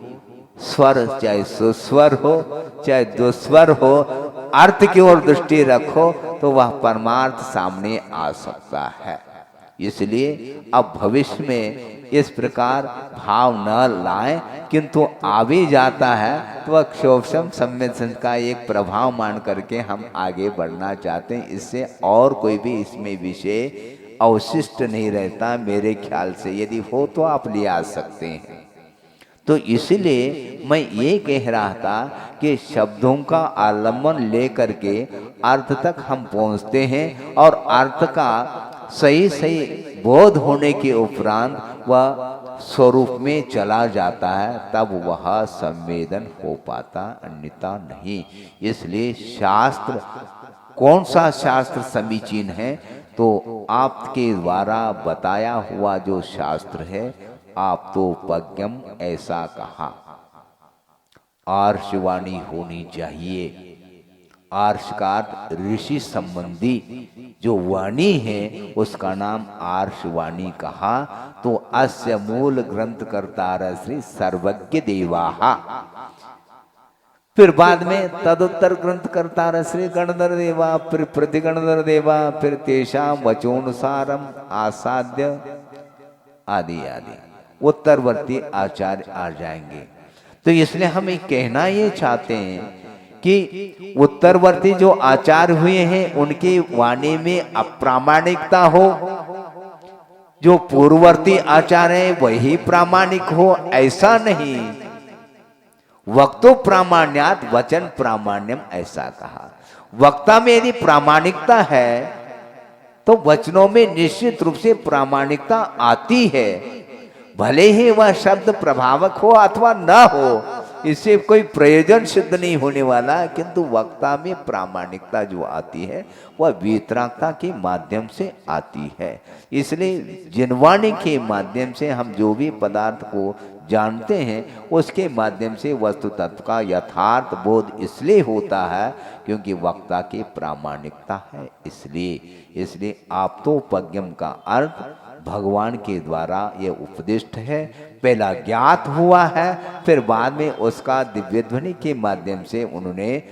A: स्वर चाहे सुस्वर हो चाहे दुस्वर हो, अर्थ की ओर दृष्टि रखो तो वह परमार्थ सामने आ सकता है। इसलिए अब भविष्य में इस प्रकार भाव न लाएं, किंतु आ भी जाता है तो वह क्षोभम संवेदन का एक प्रभाव मान करके हम आगे बढ़ना चाहते हैं। इससे और कोई भी इसमें विषय अवशिष्ट नहीं रहता मेरे ख्याल से। यदि हो तो आप ले आ सकते हैं। तो इसलिए मैं ये कह रहा था कि शब्दों का आलम्बन लेकर के अर्थ तक हम पहुंचते हैं और अर्थ का सही सही बोध होने के उपरांत वह स्वरूप में चला जाता है, तब वह संवेदन हो पाता, अन्यथा नहीं। इसलिए शास्त्र, कौन सा शास्त्र समीचीन है? तो आपके द्वारा बताया हुआ जो शास्त्र है, आप तो पज्ञम ऐसा कहा, आर्षवाणी होनी चाहिए। आर्ष का ऋषि संबंधी जो वाणी है उसका नाम आर्षवाणी कहा। तो अस्य मूल ग्रंथ कर्ता श्री सर्वज्ञ देवाहा। फिर बाद में तदुत्तर ग्रंथ कर्ता श्री गणधर देवा, फिर प्रतिगणधर देवा, फिर तेषाम वचोनुसारम आसाद्य आदि आदि उत्तरवर्ती आचार्य आ जाएंगे। तो इसलिए हम कहना ये चाहते हैं कि उत्तरवर्ती जो आचार्य हुए हैं उनकी वाणी में अप्रामाणिकता हो, जो पूर्ववर्ती आचार्य है वही प्रामाणिक हो, ऐसा नहीं। वक्तो प्रामाण्यात वचन प्रामाण्यम ऐसा कहा। वक्ता में यदि प्रामाणिकता है तो वचनों में निश्चित रूप से प्रामाणिकता आती है, भले ही वह शब्द प्रभावक हो अथवा न हो, इससे कोई प्रयोजन सिद्ध नहीं होने वाला। किंतु वक्ता में प्रामाणिकता जो आती है वह वीतरागता के माध्यम से आती है। इसलिए जिनवाणी के माध्यम से हम जो भी पदार्थ को जानते हैं उसके माध्यम से वस्तु तत्व का यथार्थ बोध इसलिए होता है क्योंकि वक्ता की प्रामाणिकता है। इसलिए आप तो पज्ञम का अर्थ भगवान के द्वारा ये उपदिष्ट है, पहला ज्ञात हुआ है, फिर बाद में उसका दिव्य ध्वनि के माध्यम से उन्होंने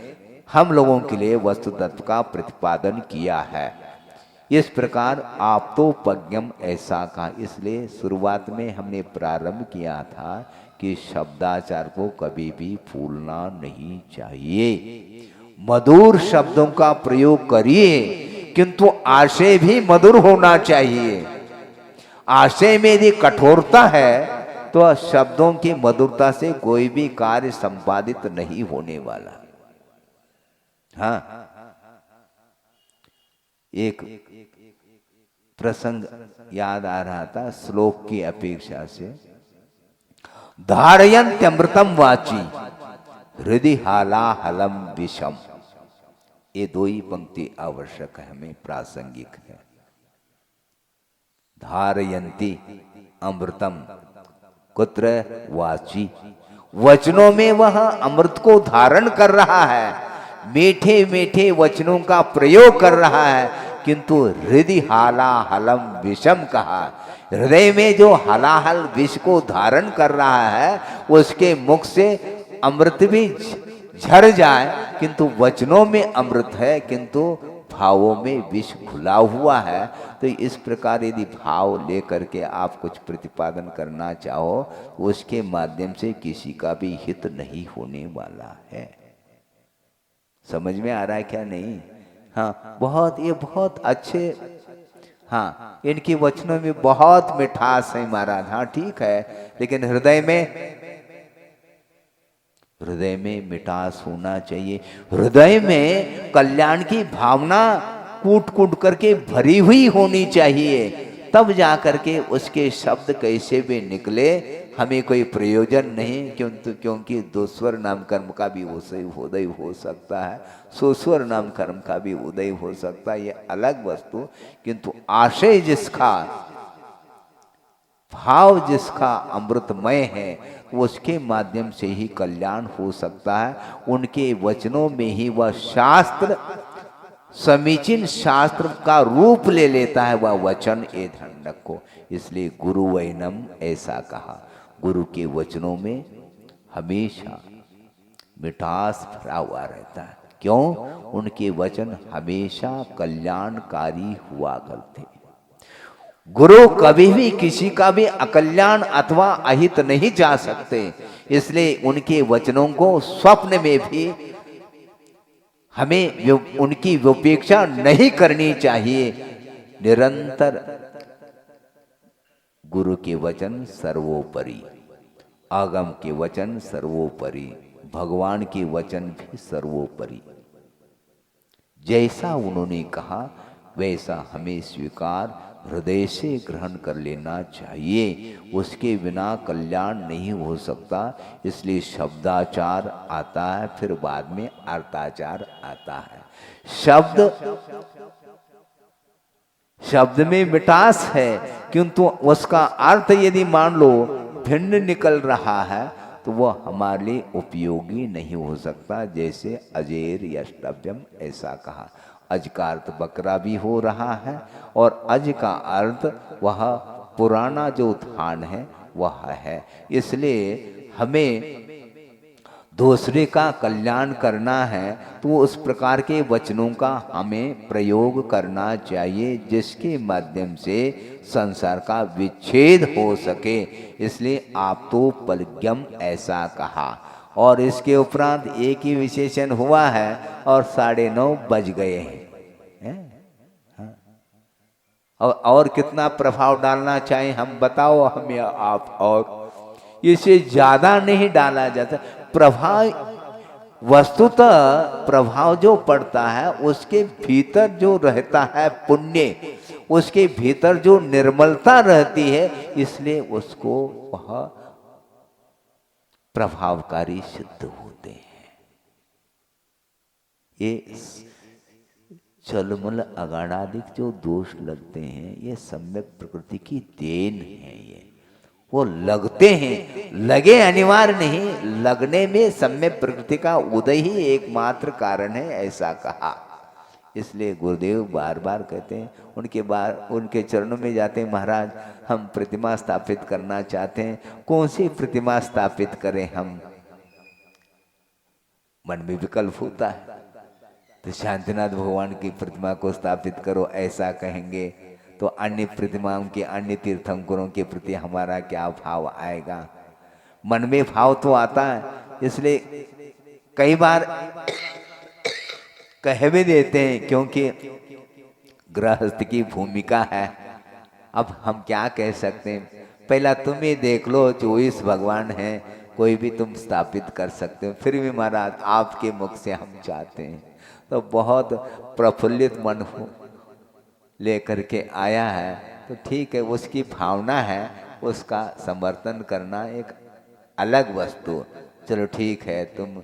A: हम लोगों के लिए वस्तु तत्व का प्रतिपादन किया है। इस प्रकार आप तो पज्ञम ऐसा कहा। इसलिए शुरुआत में हमने प्रारंभ किया था कि शब्दाचार को कभी भी भूलना नहीं चाहिए। मधुर शब्दों का प्रयोग करिए, किंतु आशय भी मधुर होना चाहिए। आशय में यदि कठोरता है तो शब्दों की मधुरता से कोई भी कार्य संपादित नहीं होने वाला। हाँ, एक प्रसंग याद आ रहा था श्लोक की अपेक्षा से। धारयन्त्यमृतम वाची हृदि हालाहलम विषम। ये दो ही पंक्ति आवश्यक है, हमें प्रासंगिक है। धारयन्ति अमृतम कुत्र वाची, वचनों में वह अमृत को धारण कर रहा है, मीठे मीठे वचनों का प्रयोग कर रहा है, किंतु हृदय हालाहलम विषम कहा। हृदय में जो हलाहल विष को धारण कर रहा है उसके मुख से अमृत भी झर जाए, किंतु वचनों में अमृत है, किंतु भावों में विष घुला हुआ है। तो इस प्रकार यदि भाव लेकर के आप कुछ प्रतिपादन करना चाहो तो उसके माध्यम से किसी का भी हित नहीं होने वाला है। समझ में आ रहा है क्या? नहीं? हाँ, ये बहुत अच्छे, हाँ, इनकी वचनों में बहुत मिठास है महाराज। हाँ ठीक है, लेकिन हृदय में मिठास होना चाहिए। हृदय में कल्याण की भावना कूट कूट करके भरी हुई होनी चाहिए, तब जा करके उसके शब्द कैसे भी निकले हमें कोई प्रयोजन नहीं। क्योंकि दो स्वर नाम कर्म का भी उदय हो सकता है, सो स्वर नाम कर्म का भी उदय हो सकता है, ये अलग वस्तु। किंतु आशय जिसका, भाव जिसका अमृतमय है, उसके माध्यम से ही कल्याण हो सकता है। उनके वचनों में ही वह शास्त्र समीचीन शास्त्र का रूप ले लेता है, वह वचन ए धंडक को। इसलिए गुरु वैनम ऐसा कहा। गुरु के वचनों में हमेशा मिठास भरा हुआ रहता है। क्यों? उनके वचन हमेशा कल्याणकारी हुआ करते। गुरु कभी भी किसी का भी अकल्याण अथवा अहित नहीं जा सकते। इसलिए उनके वचनों को स्वप्न में भी हमें उनकी उपेक्षा नहीं करनी चाहिए। निरंतर गुरु के वचन सर्वोपरि, आगम के वचन सर्वोपरि, भगवान के वचन भी सर्वोपरि। जैसा उन्होंने कहा वैसा हमें स्वीकार हृदय से ग्रहण कर लेना चाहिए, उसके बिना कल्याण नहीं हो सकता। इसलिए शब्दाचार आता है, फिर बाद में अर्थाचार आता है। शब्द में मिठास है, किंतु उसका अर्थ यदि मान लो भिन्न निकल रहा है तो वह हमारे लिए उपयोगी नहीं हो सकता। जैसे अजेर यष्टव्यम ऐसा कहा, अज का अर्थ बकरा भी हो रहा है और अज का अर्थ वह पुराना जो थान है वह है। इसलिए हमें दूसरे का कल्याण करना है तो उस प्रकार के वचनों का हमें प्रयोग करना चाहिए जिसके माध्यम से संसार का विच्छेद हो सके। इसलिए आप तो पलग्यम ऐसा कहा। और इसके उपरांत एक ही विशेषण हुआ है और 9:30 बज गए हैं। और कितना प्रभाव डालना चाहिए हम बताओ, हम या आप। और इसे ज्यादा नहीं डाला जाता। प्रभाव वस्तुतः प्रभाव जो पड़ता है उसके भीतर जो रहता है पुण्य, उसके भीतर जो निर्मलता रहती है, इसलिए उसको वह प्रभावकारी सिद्ध होते हैं। ये चलमल अगाड़ादिक जो दोष लगते हैं ये सम्यक प्रकृति की देन है। ये वो लगते हैं, लगे अनिवार्य नहीं, लगने में सम्यक प्रकृति का उदय ही एकमात्र कारण है ऐसा कहा। इसलिए गुरुदेव बार बार कहते हैं, उनके चरणों में जाते हैं, महाराज हम प्रतिमा स्थापित करना चाहते हैं, कौन सी प्रतिमा स्थापित करें हम। मन में विकल्प होता है तो शांतिनाथ भगवान की प्रतिमा को स्थापित करो ऐसा कहेंगे तो अन्य प्रतिमाओं के, अन्य तीर्थंकरों के प्रति हमारा क्या भाव आएगा। मन में भाव तो आता है। इसलिए कई बार कह भी देते हैं, क्योंकि गृहस्थ की भूमिका है। अब हम क्या कह सकते हैं, पहला तुम ही देख लो, 24 भगवान हैं, कोई भी तुम स्थापित कर सकते हो, फिर भी महाराज आपके मुख से हम चाहते हैं। तो बहुत प्रफुल्लित मन हो लेकर के आया है तो ठीक है, उसकी भावना है, उसका समर्थन करना एक अलग वस्तु। चलो ठीक है, तुम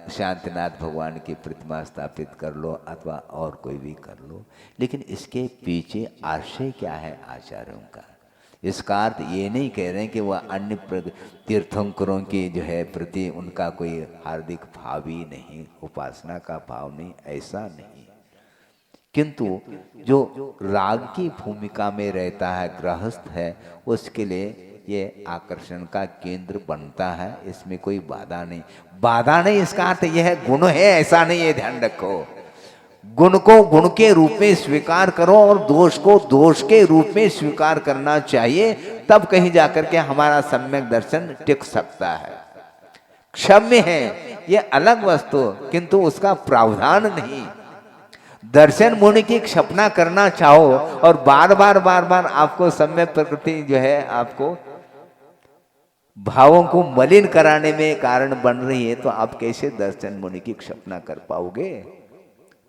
A: शांतिनाथ भगवान की प्रतिमा स्थापित कर लो अथवा और कोई भी कर लो, लेकिन इसके पीछे आशय क्या है आचार्यों का। इसका अर्थ ये नहीं कह रहे हैं कि वह अन्य तीर्थंकरों की जो है प्रति उनका कोई हार्दिक भाव ही नहीं, उपासना का भाव नहीं, ऐसा नहीं। किंतु जो राग की भूमिका में रहता है, गृहस्थ है, उसके लिए ये आकर्षण का केंद्र बनता है। इसमें कोई बाधा नहीं। बाधा नहीं इसका अर्थ यह है गुण है ऐसा नहीं है, ध्यान रखो। गुण को गुण के रूप में स्वीकार करो और दोष को दोष के रूप में स्वीकार करना चाहिए, तब कहीं जाकर के हमारा सम्यक दर्शन टिक सकता है। क्षम्य है ये अलग वस्तु, किंतु उसका प्रावधान नहीं। दर्शन मुनि की क्षपना करना चाहो और बार बार आपको सम्यक प्रकृति जो है आपको भावों को मलिन कराने में कारण बन रही है, तो आप कैसे दर्शन मुनि की क्षपना कर पाओगे?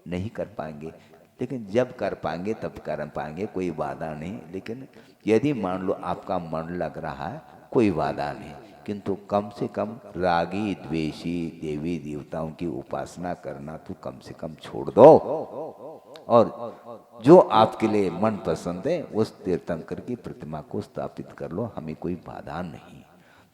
A: नहीं कर पाएंगे। लेकिन जब कर पाएंगे तब कर पाएंगे, कोई बाधा नहीं। लेकिन यदि मान लो आपका मन लग रहा है, कोई बाधा नहीं, किंतु कम से कम रागी द्वेषी देवी देवताओं की उपासना करना तो कम से कम छोड़ दो, और जो आपके लिए मन पसंद है उस तीर्थंकर की प्रतिमा को स्थापित कर लो, हमें कोई बाधा नहीं।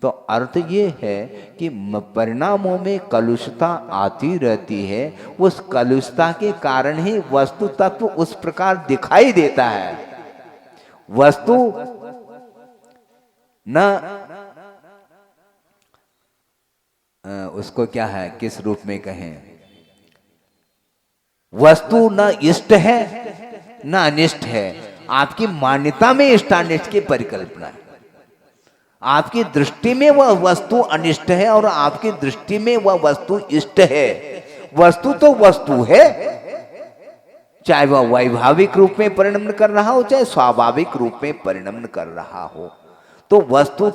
A: तो अर्थ ये है कि परिणामों में कलुषता आती रहती है, उस कलुषता के कारण ही वस्तु तत्व उस प्रकार दिखाई देता है। वस्तु न उसको क्या है, किस रूप में कहें, वस्तु न इष्ट है न अनिष्ट है। आपकी मान्यता में इष्टानिष्ट की परिकल्पना है। आपकी दृष्टि में वह वस्तु अनिष्ट है और आपकी दृष्टि में वह वस्तु इष्ट है। वस्तु तो वस्तु है, चाहे वह वैभाविक रूप में परिणमन कर रहा हो चाहे स्वाभाविक रूप में परिणमन कर रहा हो। तो वस्तु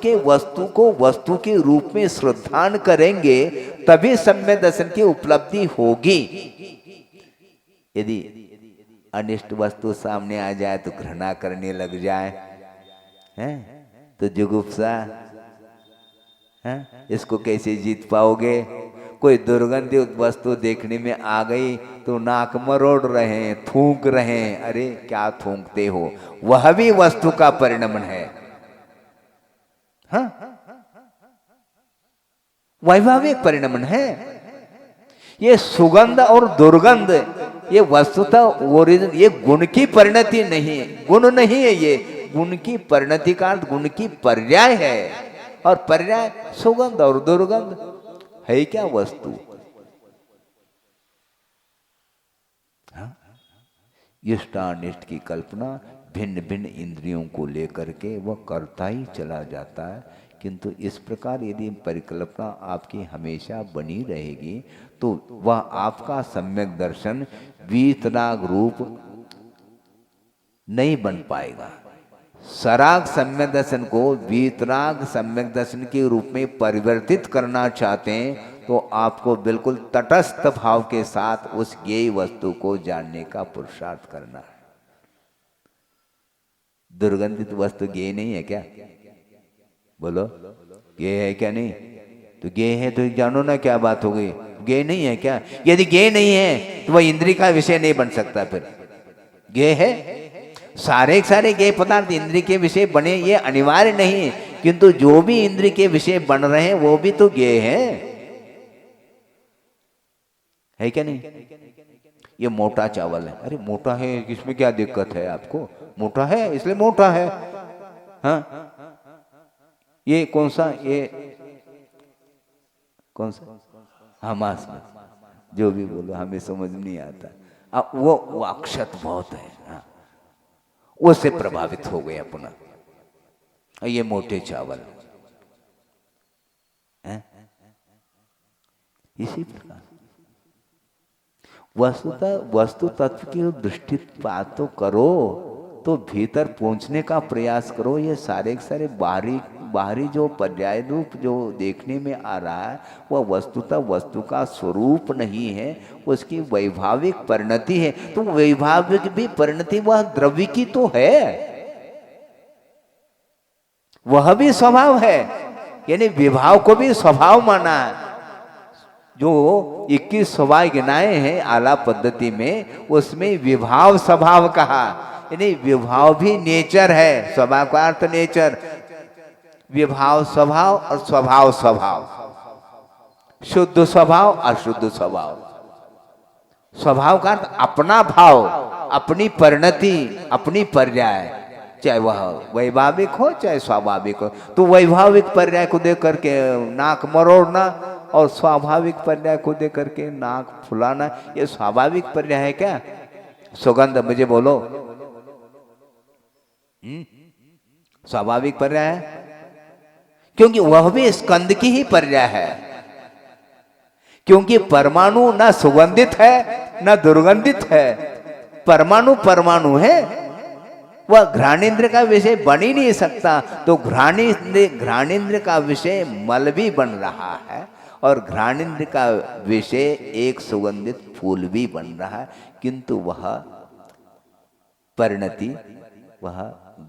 A: को वस्तु के रूप में श्रद्धान करेंगे तभी सम्यक दर्शन की उपलब्धि होगी। यदि अनिष्ट वस्तु सामने आ जाए तो घृणा करने लग जाए, हैं तो जुगुप्सा, हैं इसको कैसे जीत पाओगे? कोई दुर्गंधित वस्तु देखने में आ गई तो नाक मरोड़ रहे हैं, थूक रहे हैं। अरे क्या थूकते हो? वह भी वस्तु का परिणमन है। हाँ, वैभाविक परिणमन है। ये सुगंध और दुर्गंध ये वस्तुतः ओरिजिन, ये गुण की परिणति नहीं है, गुण नहीं है, ये गुण की परिणति का अर्थ गुण की पर्याय है। और पर्याय सुगंध और दुर्गंध है क्या वस्तु? इष्टानिष्ट की कल्पना भिन्न भिन्न इंद्रियों को लेकर के वह करता ही चला जाता है। किंतु इस प्रकार यदि परिकल्पना आपकी हमेशा बनी रहेगी तो वह आपका सम्यक दर्शन वीतराग रूप नहीं बन पाएगा। सराग सम्यक दर्शन को वीतराग सम्यक दर्शन के रूप में परिवर्तित करना चाहते हैं तो आपको बिल्कुल तटस्थ भाव के साथ उस ज्ञेय वस्तु को जानने का पुरुषार्थ करना है। दुर्गंधित वस्तु ज्ञेय नहीं है क्या? बोलो, ज्ञेय है क्या? नहीं तो ज्ञेय है तो जानो ना क्या बात हो गई। ज्ञेय नहीं है क्या? यदि ज्ञेय नहीं है तो वह इंद्रिय का विषय नहीं बन सकता। फिर ज्ञेय है, सारे ज्ञेय पदार्थ इंद्रिय के विषय बने ये अनिवार्य नहीं है, किंतु जो भी इंद्रिय के विषय बन रहे हैं वो भी तो ज्ञेय है क्या नहीं? ये मोटा चावल है। अरे मोटा है, इसमें क्या दिक्कत है आपको? मोटा है इसलिए मोटा है। हाँ, ये कौन सा, ये कौन सा, हमास में जो भी बोलो हमें समझ नहीं आता। अब वो अक्षत बहुत है, हाँ, उससे प्रभावित हो गए अपना। ये मोटे चावल है। इसी प्रकार वस्तु तत्व की दृष्टिपात तो करो, तो भीतर पहुंचने का प्रयास करो। ये सारे बाहरी जो पर्याय रूप जो देखने में आ रहा है वह वस्तुतः वस्तु का स्वरूप नहीं है, उसकी वैभाविक परिणति है। तो वैभाविक भी परिणति वह द्रव्य की तो है, वह भी स्वभाव है। यानी विभाव को भी स्वभाव माना है। जो 21 स्वभाव गिनाए हैं आला पद्धति में, उसमें विभाव स्वभाव कहा। यानी विभाव भी नेचर है। स्वभाव का अर्थ नेचर, विभाव स्वभाव और स्वभाव स्वभाव, शुद्ध स्वभाव अशुद्ध स्वभाव। स्वभाव का अर्थ अपना भाव, अपनी परिणति, अपनी पर्याय, चाहे वह वैभाविक हो चाहे स्वाभाविक हो। तो वैभाविक पर्याय को देख करके नाक मरोड़ना और स्वाभाविक पर्याय को देख करके नाक फुलाना, ये स्वाभाविक पर्याय है क्या? सुगंध मुझे बोलो, स्वाभाविक पर्याय है? क्योंकि वह भी स्कंद की ही पर्याय है। क्योंकि परमाणु न सुगंधित है न दुर्गंधित है। परमाणु है, वह घ्राणेन्द्र का विषय बन ही नहीं सकता। तो घ्राणेन्द्र का विषय मल भी बन रहा है और घ्राणेन्द्र का विषय एक सुगंधित फूल भी बन रहा है, किंतु वह परिणति, वह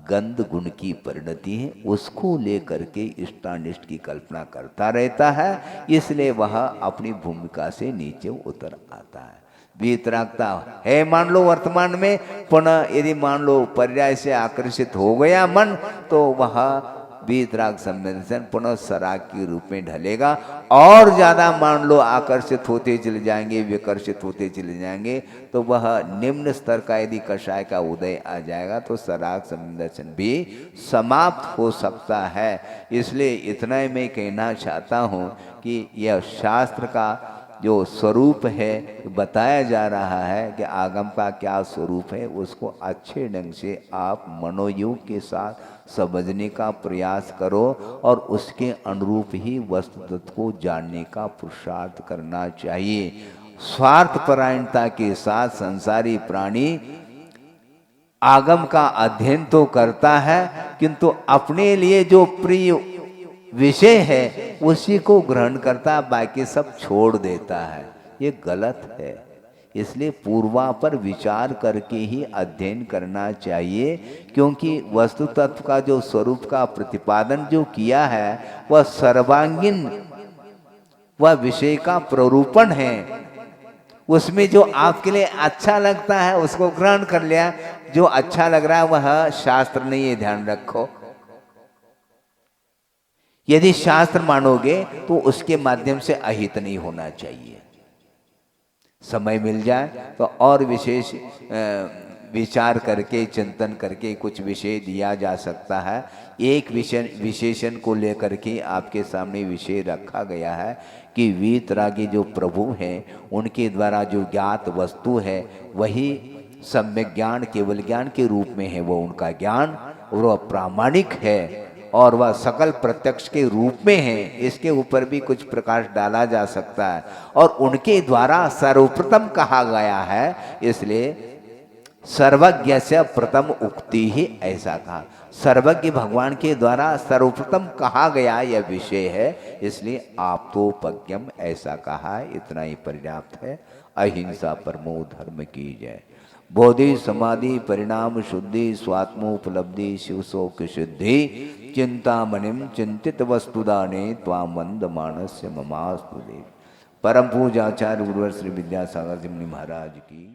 A: गंध गुण की परिणति है। उसको लेकर के इष्टानिष्ट की कल्पना करता रहता है, इसलिए वह अपनी भूमिका से नीचे उतर आता है। वीतरागता है मान लो वर्तमान में, पुनः यदि मान लो पर्याय से आकर्षित हो गया मन, तो वह वीतराग संवेदन पुनः सराग के रूप में ढलेगा। और ज्यादा मान लो आकर्षित होते चले जाएंगे, विकर्षित होते चले जाएंगे, तो वह निम्न स्तर का यदि कषाय का उदय आ जाएगा तो सराग संवेदन भी समाप्त हो सकता है। इसलिए इतना ही मैं कहना चाहता हूँ कि यह शास्त्र का जो स्वरूप है बताया जा रहा है कि आगम का क्या स्वरूप है, उसको अच्छे ढंग से आप मनोयोग के साथ समझने का प्रयास करो और उसके अनुरूप ही वस्तु तत्व को जानने का पुरुषार्थ करना चाहिए। स्वार्थ परायणता के साथ संसारी प्राणी आगम का अध्ययन तो करता है, किंतु अपने लिए जो प्रिय विषय है उसी को ग्रहण करता है, बाकी सब छोड़ देता है। ये गलत है। इसलिए पूर्वा पर विचार करके ही अध्ययन करना चाहिए, क्योंकि वस्तु तत्व का जो स्वरूप का प्रतिपादन जो किया है वह सर्वांगीण, वह विषय का प्ररूपण है। उसमें जो आपके लिए अच्छा लगता है उसको ग्रहण कर लिया, जो अच्छा लग रहा है वह शास्त्र नहीं है, ध्यान रखो। यदि शास्त्र मानोगे तो उसके माध्यम से अहित नहीं होना चाहिए। समय मिल जाए तो और विशेष विचार करके चिंतन करके कुछ विषय दिया जा सकता है। एक विशेषण को लेकर के आपके सामने विषय रखा गया है कि वीतरागी जो प्रभु हैं उनके द्वारा जो ज्ञात वस्तु है वही सम्यक ज्ञान, केवल ज्ञान के रूप में है, वो उनका ज्ञान और वह प्रामाणिक है और वह सकल प्रत्यक्ष के रूप में है। इसके ऊपर भी कुछ प्रकाश डाला जा सकता है और उनके द्वारा सर्वप्रथम कहा गया है, इसलिए सर्वज्ञ से प्रथम उक्ति ही ऐसा कहा। सर्वज्ञ भगवान के द्वारा सर्वप्रथम कहा गया यह विषय है, इसलिए आप तो पज्ञम ऐसा कहा है, इतना ही पर्याप्त है। अहिंसा परमो धर्म की जय। बोधि समाधि परिणाम शुद्धि स्वात्मोपलब्धि शिवशोक सिद्धि चिंतामणिम चिंतित वस्तुदाने त्वाम वंद मानस्य ममास्तु देव। परम पूज्य आचार्य गुरुवर श्री विद्यासागर जी मुनि महाराज की।